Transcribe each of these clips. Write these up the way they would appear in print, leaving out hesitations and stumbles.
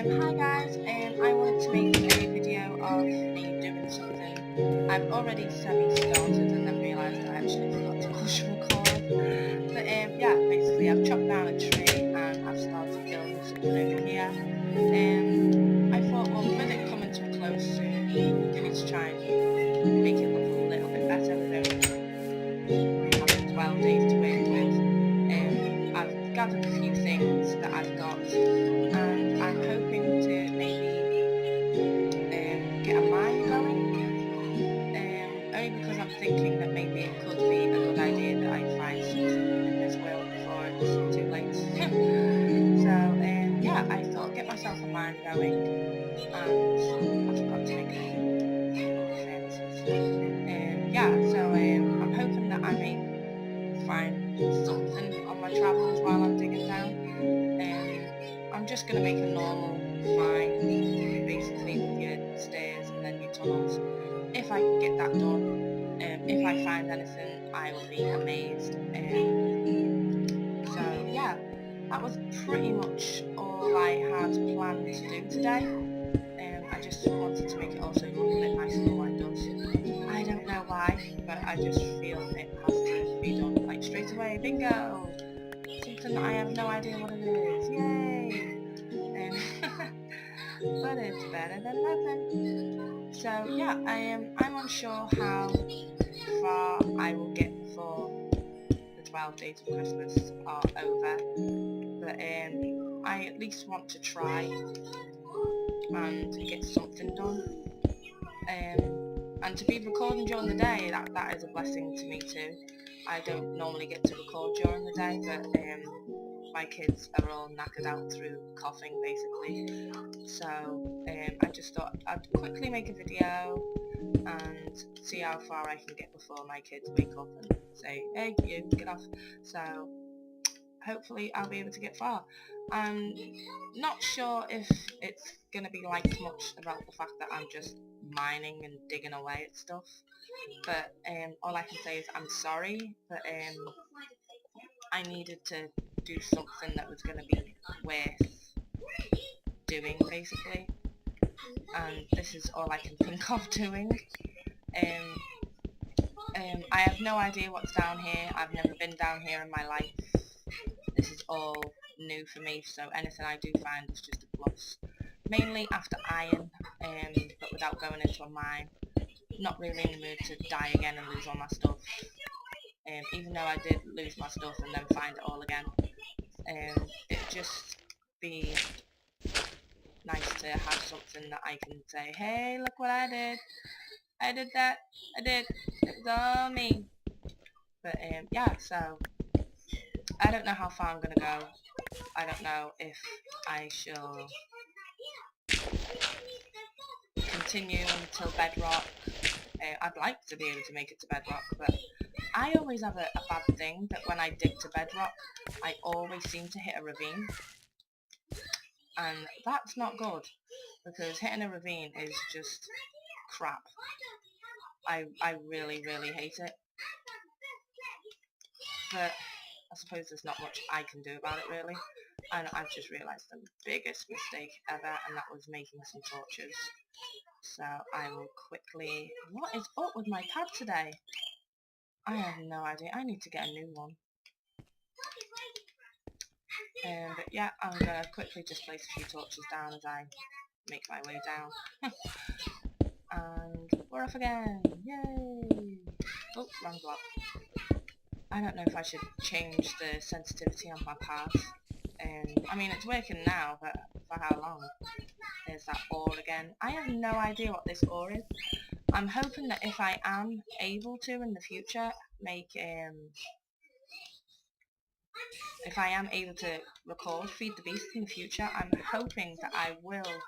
Hi guys, I wanted to make a video of me doing something. I've already semi-started and then realised I actually forgot to push record. But yeah, basically I've chopped down a tree and I've started building something over here. I thought, well, with it coming to a close soon, I need to try and make it look a little bit better with only having 12 days to work with. I've gathered a few things that I've got and I'm hoping to maybe get a mine going, only because I'm thinking that maybe it could be a good idea that I find something in this world before it's too late. So yeah, I thought get myself a mine going, and I forgot to make a fences. Yeah, so I'm hoping that I may find something on my travels while I'm digging down. I'm just going to make a normal mine, basically with your stairs and then your tunnels. If I can get that done, if I find anything, I will be amazed. So yeah, that was pretty much all I had planned to do today. I just wanted to make it also look a bit nicer than what it does. I don't know why, but I just feel it has to be done like straight away. Bingo! Something that I have no idea what it is. Yay! But it's better than nothing. So yeah, I'm unsure how far I will get before the 12 days of Christmas are over. But I at least want to try and get something done. And to be recording during the day, that is a blessing to me too. I don't normally get to record during the day, but my kids are all knackered out through coughing basically. So I just thought I'd quickly make a video and see how far I can get before my kids wake up and say, hey, you, get off. So hopefully I'll be able to get far. I'm not sure if it's going to be liked much about the fact that I'm just mining and digging away at stuff, but all I can say is I'm sorry, but I needed to do something that was going to be worth doing basically, and this is all I can think of doing. I have no idea what's down here. I've never been down here in my life. This is all new for me, so anything I do find is just a plus. Mainly after iron, but without going into a mine. Not really in the mood to die again and lose all my stuff. Even though I did lose my stuff and then find it all again. It'd just be nice to have something that I can say, hey, look what I did. I did that. I did. It was all me. But yeah, so I don't know how far I'm gonna go. I don't know if I shall continue until bedrock. I'd like to be able to make it to bedrock, but I always have a bad thing that when I dig to bedrock, I always seem to hit a ravine. And that's not good, because hitting a ravine is just crap. I really, really hate it. But I suppose there's not much I can do about it really. And I've just realised the biggest mistake ever, and that was making some torches. So I will quickly... What is up with my pad today? I have no idea. I need to get a new one. But yeah, I'm going to quickly just place a few torches down as I make my way down. And we're off again! Yay! Oh, wrong block. I don't know if I should change the sensitivity on my path. I mean, it's working now, but for how long? There's that ore again. I have no idea what this ore is. I'm hoping that if I am able to in the future make if I am able to record Feed the Beast in the future, I'm hoping that I will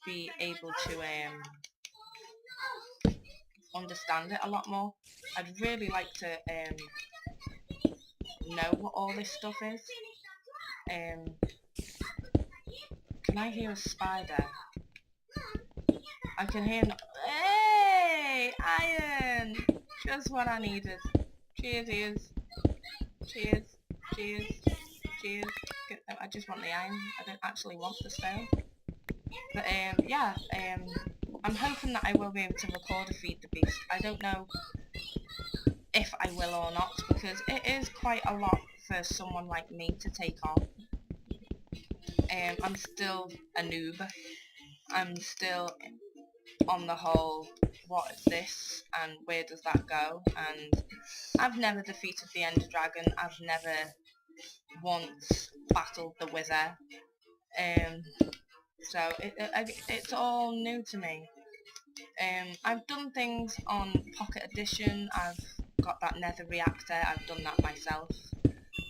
be able to understand it a lot more. I'd really like to know what all this stuff is. Can I hear a spider? I can hear hey! Iron! Just what I needed. Cheers, cheers. Cheers. Cheers. Cheers. I just want the iron. I don't actually want the stone. But yeah, I'm hoping that I will be able to record a Feed the Beast. I don't know if I will or not, because it is quite a lot for someone like me to take on. I'm still a noob. I'm still on the whole, what is this and where does that go, and I've never defeated the Ender Dragon. I've never once battled the Wither. So it's all new to me. I've done things on Pocket Edition. I've got that Nether reactor. I've done that myself.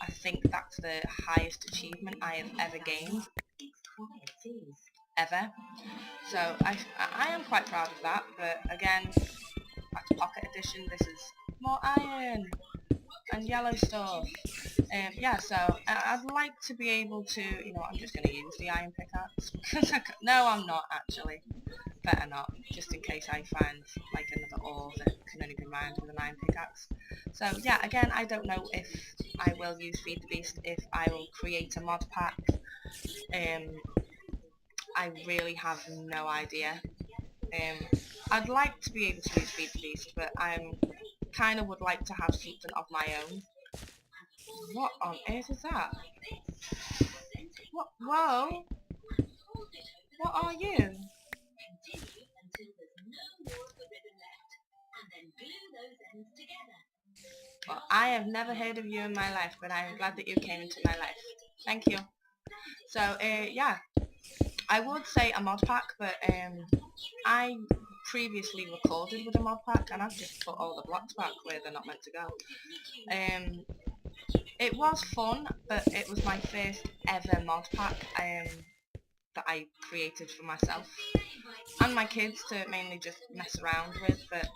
I think that's the highest achievement I have ever gained. Ever. So I am quite proud of that, but again, back to Pocket Edition, this is more iron and yellow stuff. Yeah, so I'd like to be able to, you know, I'm just going to use the iron pickaxe, because no, I'm not actually. Better not, just in case I find like another ore that can only be mined with an iron pickaxe. So yeah, again, I don't know if I will use Feed the Beast, if I will create a mod pack. I really have no idea. I'd like to be able to use Feed the Beast, but I'm kind of would like to have something of my own. What on earth is that? What? Whoa! What are you? Well, I have never heard of you in my life, but I am glad that you came into my life. Thank you. So, yeah, I would say a mod pack, but I previously recorded with a mod pack, and I've just put all the blocks back where they're not meant to go. It was fun, but it was my first ever mod pack that I created for myself and my kids to mainly just mess around with, but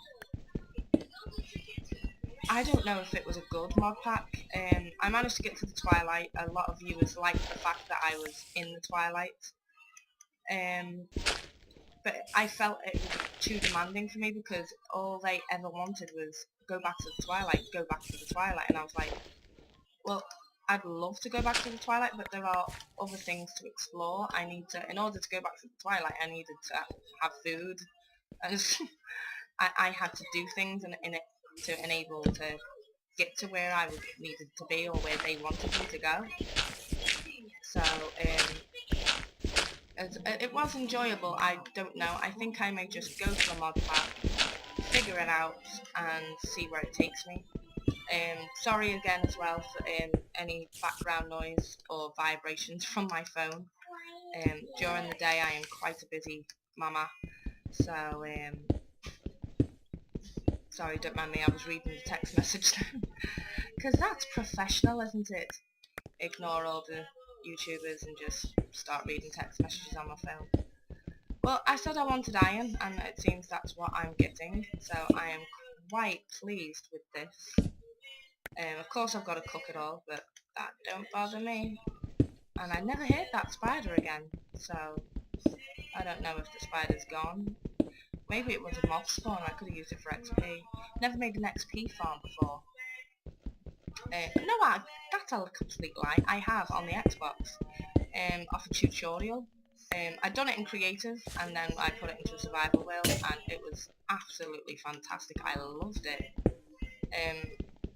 I don't know if it was a good mod pack. I managed to get to the Twilight. A lot of viewers liked the fact that I was in the Twilight, but I felt it was too demanding for me, because all they ever wanted was go back to the Twilight, go back to the Twilight, and I was like, well, I'd love to go back to the Twilight, but there are other things to explore. I need to, in order to go back to the Twilight, I needed to have food, and I had to do things in it to enable to get to where I needed to be, or where they wanted me to go. So it was enjoyable. I don't know. I think I may just go to a mod pack, figure it out, and see where it takes me. Sorry again as well for any background noise or vibrations from my phone. During the day I am quite a busy mama, so sorry, don't mind me, I was reading the text message then. Because that's professional, isn't it? Ignore all the YouTubers and just start reading text messages on my phone. Well, I said I wanted iron, and it seems that's what I'm getting, so I am quite pleased with this. Of course I've got to cook it all, but that don't bother me. And I never hit that spider again, so I don't know if the spider's gone. Maybe it was a mob spawn, I could have used it for XP. Never made an XP farm before. No, that's a complete lie. I have on the Xbox, off a tutorial. I'd done it in creative, and then I put it into a survival world, and it was absolutely fantastic. I loved it.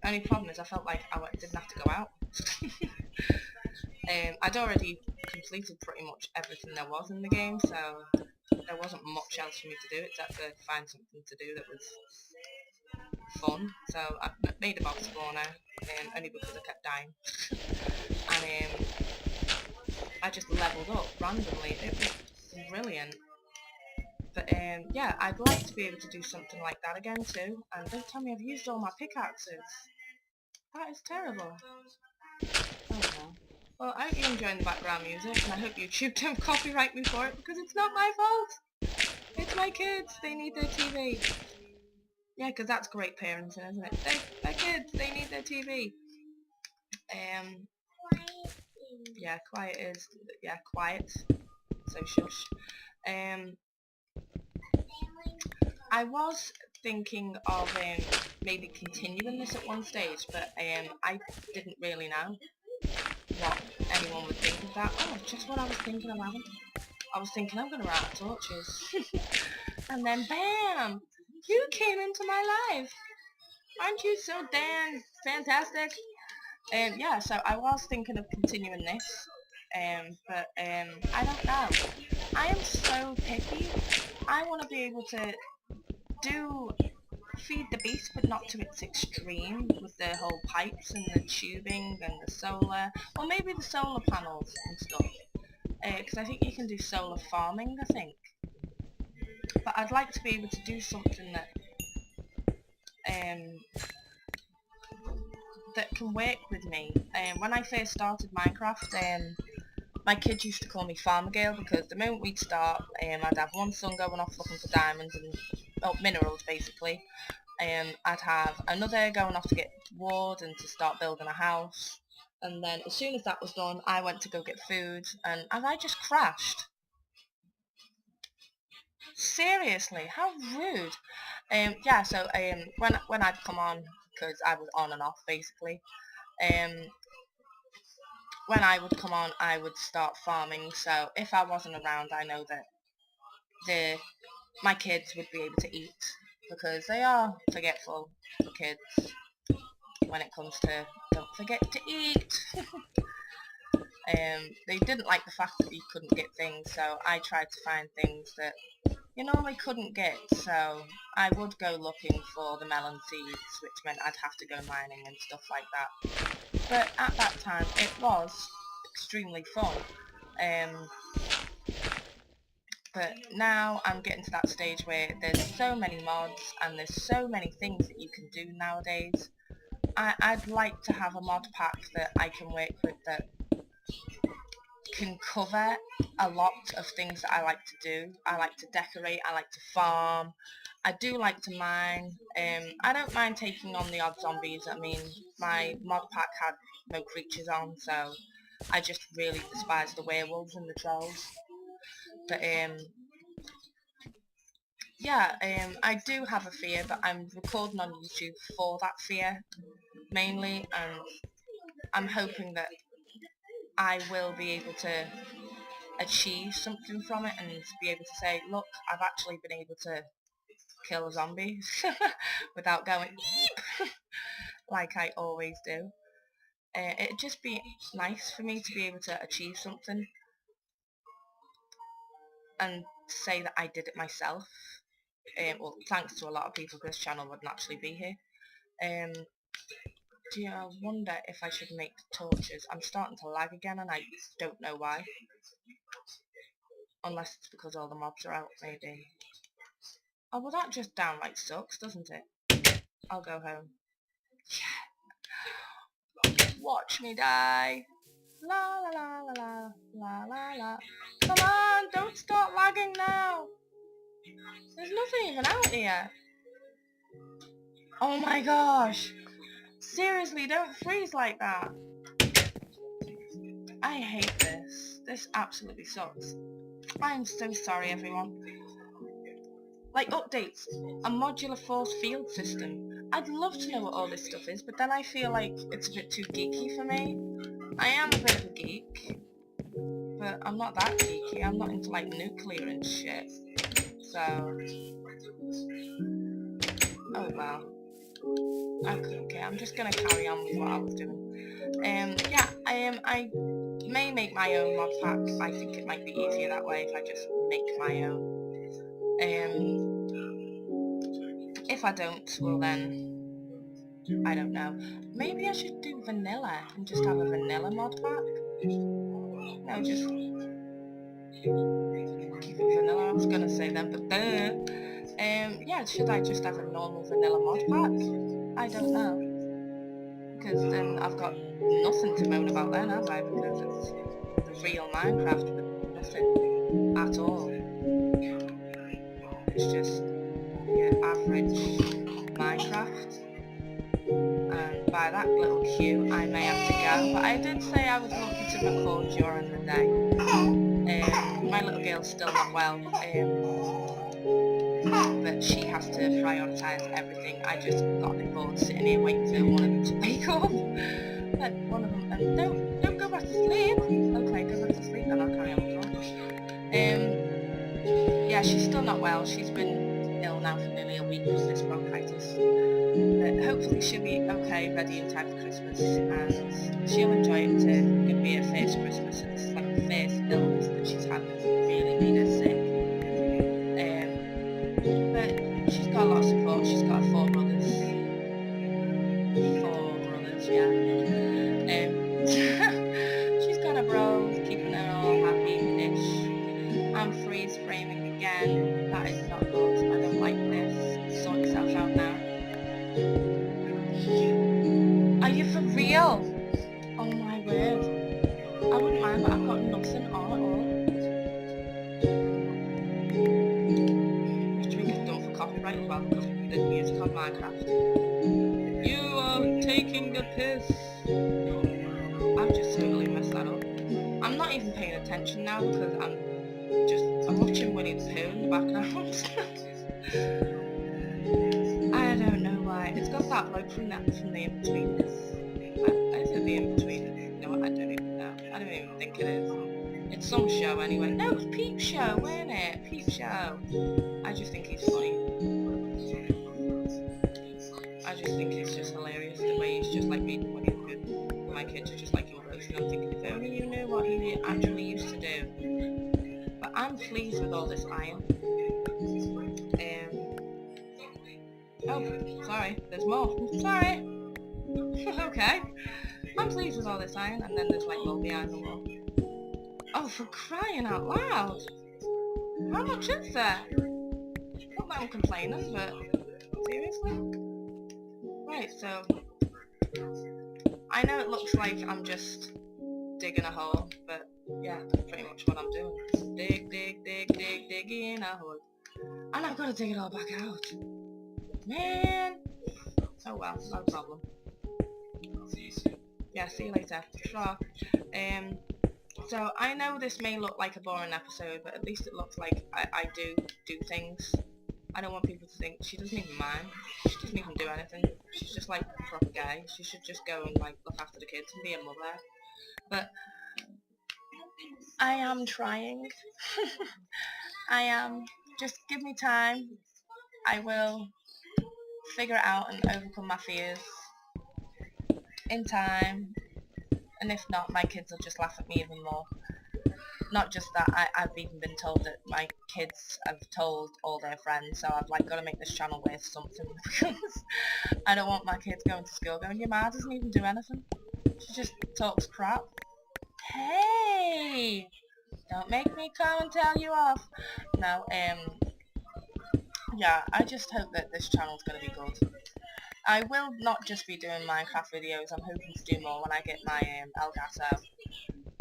Only problem is I felt like I didn't have to go out. I'd already completed pretty much everything there was in the game, so there wasn't much else for me to do except to find something to do that was fun. So I made a mob spawner, only because I kept dying. And I just leveled up randomly. It was brilliant. But yeah, I'd like to be able to do something like that again too. And don't tell me I've used all my pickaxes. That is terrible. Oh no. Well, I hope you're enjoying the background music, and I hope YouTube don't copyright me for it, because it's not my fault. It's my kids. They need their TV. Yeah, because that's great parenting, isn't it? They're kids. They need their TV. Yeah, quiet is. Yeah, quiet. So shush. I was thinking of maybe continuing this at one stage, but I didn't really know what anyone would think of that. Oh, just what I was thinking of having. I was thinking I'm going to run out of torches. And then bam! You came into my life! Aren't you so damn fantastic? Yeah, so I was thinking of continuing this. But I don't know. I am so picky. I want to be able to feed the beast, but not to its extreme, with the whole pipes and the tubing and the solar, or maybe the solar panels and stuff. Because I think you can do solar farming, I think. But I'd like to be able to do something that can work with me. When I first started Minecraft, my kids used to call me Farmer Girl, because the moment we'd start, I'd have one son going off looking for diamonds and minerals basically. I'd have another going off to get wood and to start building a house. And then as soon as that was done, I went to go get food, and I just crashed. Seriously, how rude. Yeah, so when I'd come on, because I was on and off basically, when I would come on, I would start farming. So if I wasn't around, I know that my kids would be able to eat, because they are forgetful, the kids, when it comes to don't forget to eat. They didn't like the fact that you couldn't get things, so I tried to find things that you normally couldn't get. So I would go looking for the melon seeds, which meant I'd have to go mining and stuff like that. But at that time, it was extremely fun. But now I'm getting to that stage where there's so many mods and there's so many things that you can do nowadays. I'd like to have a mod pack that I can work with that can cover a lot of things that I like to do. I like to decorate, I like to farm, I do like to mine. I don't mind taking on the odd zombies. I mean, my mod pack had no creatures on, so I just really despise the werewolves and the trolls. But yeah, I do have a fear, but I'm recording on YouTube for that fear mainly, and I'm hoping that I will be able to achieve something from it and be able to say, look, I've actually been able to kill a zombie without going eep like I always do. It'd just be nice for me to be able to achieve something and say that I did it myself. Well, thanks to a lot of people, this channel wouldn't actually be here. Do you wonder if I should make torches? I'm starting to lag again and I don't know why. Unless it's because all the mobs are out, maybe. Oh, well that just downright sucks, doesn't it? I'll go home. Yeah. Watch me die. La la la la la la la la. Come on, don't start lagging now. There's nothing even out here. Oh my gosh. Seriously, don't freeze like that. I hate this. This absolutely sucks. I'm so sorry, everyone. Like updates, a modular force field system. I'd love to know what all this stuff is, but then I feel like it's a bit too geeky for me. I am a bit of a geek, but I'm not that geeky. I'm not into like nuclear and shit. So, oh well. Okay, I'm just gonna carry on with what I was doing. Yeah, I may make my own mod pack. I think it might be easier that way if I just make my own. If I don't, well then, I don't know. Maybe I should do vanilla and just have a vanilla mod pack. No, just keep it vanilla. I was gonna say then, but yeah, should I just have a normal vanilla mod pack? I don't know. Because then I've got nothing to moan about then, have I? Because it's the real Minecraft with nothing at all. It's just your average Minecraft. And by that little cue, I may have to go. But I did say I was lucky to record during the day. My little girl's still not well. But she has to prioritise everything. I just got a bit bored sitting here waiting for one of them to wake up. But one of them, don't go back back to sleep. Okay, go back to sleep and I'll carry on with yeah, she's still not well. She's been ill now for nearly a week with this bronchitis. But hopefully she'll be okay, ready in time for Christmas, and she'll enjoy it too. It'll be her first Christmas, and this is like the first illness that she's had that really made her sick. But she's got a lot of support. She's got four brothers. Yeah. She's got a bros, keeping her all happy-ish. I'm freeze framing again. That is not good. I don't like this. Sort yourself out now. Are you for real? Oh my word. I wouldn't mind, but I've got nothing on at all. Which we get done for copyright as well because we did music on Minecraft. You are taking the piss. I've just totally messed that up. I'm not even paying attention now because I'm watching Winnie the Pooh in the background. I don't know why. It's got that bloke from the In-Betweeners. Is it the In-Betweeners? No, I don't even know. I don't even think it is. It's some show anyway. No, it's Peep Show, wasn't it? Peep Show. I just think he's funny. I just think it's just hilarious the way he's just like reading Winnie the Pooh. My kids are just like emotional. I'm thinking if only you knew what he actually used to do. But I'm pleased with all this iron. Oh, sorry, there's more. Sorry. Okay. I'm pleased with all this iron, and then there's like more behind the wall. Oh, for crying out loud! How much is there? Not that I'm complaining, but seriously? Right, so I know it looks like I'm just digging a hole, but yeah, that's pretty much what I'm doing. Digging a hole. And I've got to dig it all back out. Man! Oh well, no problem. Yeah, see you later. Sure. So I know this may look like a boring episode, but at least it looks like I do things. I don't want people to think she doesn't even mind. She doesn't even do anything. She's just like a proper guy. She should just go and like look after the kids and be a mother. But I am trying. I am. Just give me time. I will figure it out and overcome my fears in time. And if not, my kids will just laugh at me even more. Not just that, I've even been told that my kids have told all their friends, so I've like got to make this channel worth something because I don't want my kids going to school going, your ma doesn't even do anything. She just talks crap. Hey! Don't make me come and tell you off. No, yeah, I just hope that this channel's going to be good. I will not just be doing Minecraft videos, I'm hoping to do more when I get my Elgato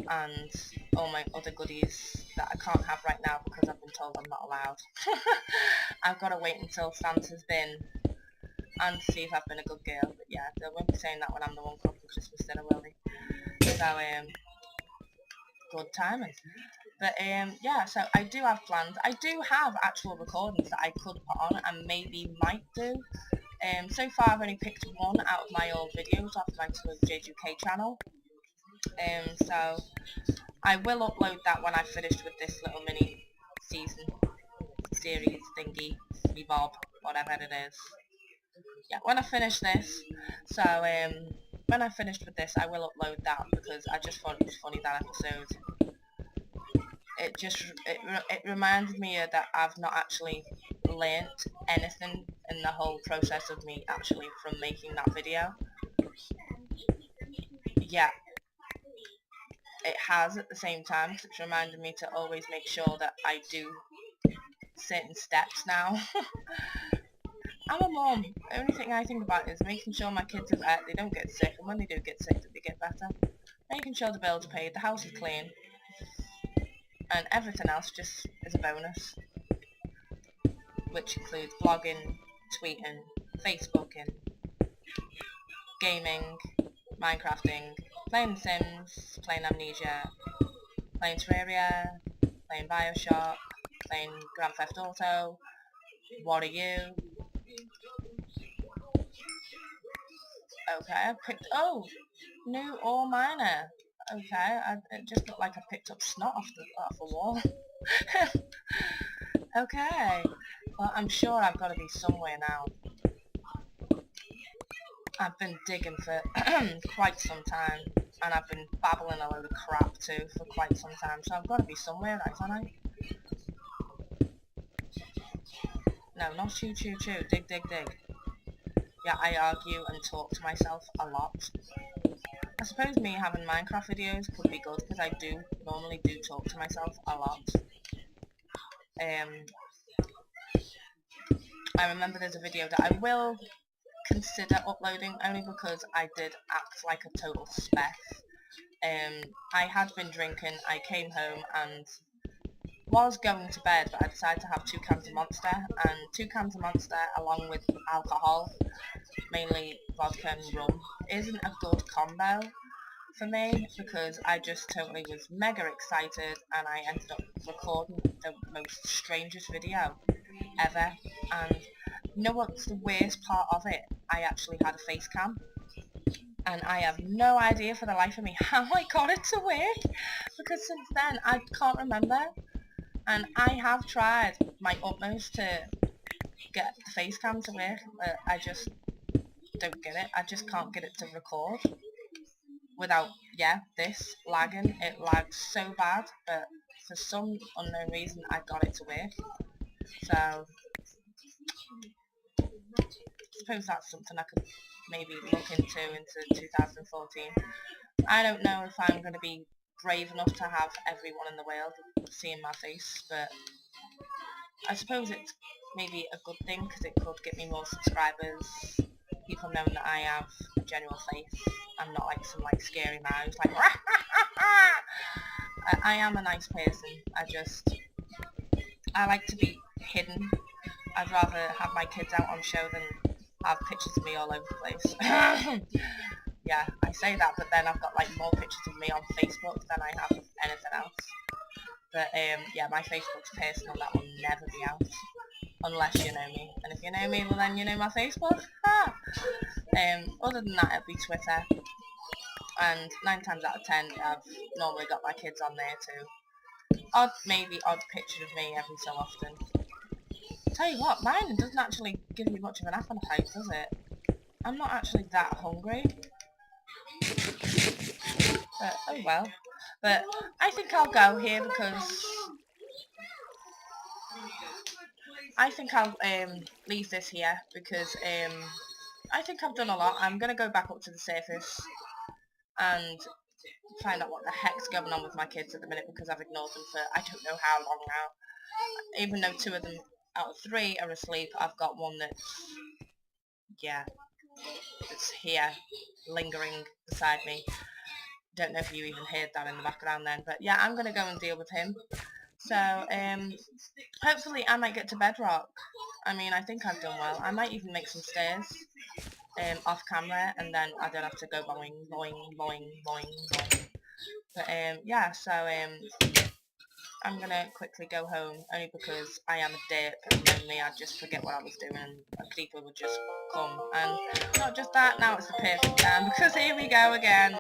and all my other goodies that I can't have right now because I've been told I'm not allowed. I've got to wait until Santa's been and see if I've been a good girl, but yeah, they won't be saying that when I'm the one cooking Christmas dinner, will they? So, good timing. But yeah, so I do have plans. I do have actual recordings that I could put on and maybe might do. So far I've only picked one out of my old videos off my talulajadeuk channel. So I will upload that when I've finished with this little mini series thingy, bob, whatever it is. Yeah, when I finish this. So when I'm finished with this, I will upload that because I just thought it was funny, that episode. It reminded me that I've not actually learnt anything in the whole process of me actually from making that video. Yeah, it has at the same time, because it's reminded me to always make sure that I do certain steps now. I'm a mum. The only thing I think about is making sure my kids they don't get sick, and when they do get sick, that they get better. Making sure the bills are paid, the house is clean, and everything else just is a bonus, which includes blogging, tweeting, Facebooking, gaming, Minecrafting, playing Sims, playing Amnesia, playing Terraria, playing Bioshock, playing Grand Theft Auto. What are you? Okay, I picked, new ore miner. Okay, it just looked like I picked up snot off the wall. Okay, well I'm sure I've got to be somewhere now. I've been digging for quite some time, and I've been babbling a load of crap too for quite some time, so I've got to be somewhere, right, haven't I? No, not chew chew chew, dig dig dig. Yeah, I argue and talk to myself a lot. I suppose me having Minecraft videos could be good, because I normally do talk to myself a lot. I remember there's a video that I will consider uploading, only because I did act like a total spec. I had been drinking, I came home and was going to bed, but I decided to have 2 cans of Monster, and 2 cans of Monster along with alcohol, mainly vodka and rum, isn't a good combo for me, because I just totally was mega excited and I ended up recording the most strangest video ever. And you know what's the worst part of it? I actually had a face cam, and I have no idea for the life of me how I got it to work, because since then I can't remember, and I have tried my utmost to get the face cam to work, but I just don't get it. I just can't get it to record without, this lagging. It lags so bad, but for some unknown reason I got it to work. So I suppose that's something I could maybe look into 2014. I don't know if I'm going to be brave enough to have everyone in the world seeing my face, but I suppose it's maybe a good thing, because it could get me more subscribers, people knowing that I have a genuine face. I'm not like some scary man who's like I am a nice person. I like to be hidden. I'd rather have my kids out on show than have pictures of me all over the place. Yeah, I say that, but then I've got more pictures of me on Facebook than I have of anything else. But yeah, my Facebook's personal, that will never be out. Unless you know me. And if you know me, well then you know my Facebook. Other than that, it'd be Twitter. And 9 times out of 10, I've normally got my kids on there too. Maybe odd picture of me every so often. Tell you what, mine doesn't actually give me much of an appetite, does it? I'm not actually that hungry. But, oh well. But I think I'll go here, because I think I'll leave this here, because I think I've done a lot. I'm going to go back up to the surface and find out what the heck's going on with my kids at the minute, because I've ignored them for I don't know how long now. Even though 2 of them out of 3 are asleep, I've got one that's, that's here, lingering beside me. Don't know if you even heard that in the background then, but yeah, I'm going to go and deal with him. So, hopefully I might get to bedrock. I mean, I think I've done well. I might even make some stairs off camera, and then I don't have to go boing, boing, boing, boing, boing. But, yeah, so, I'm going to quickly go home, only because I am a dick, and normally I'd just forget what I was doing, and a creeper would just come. And not just that, now it's the perfect time, because here we go again.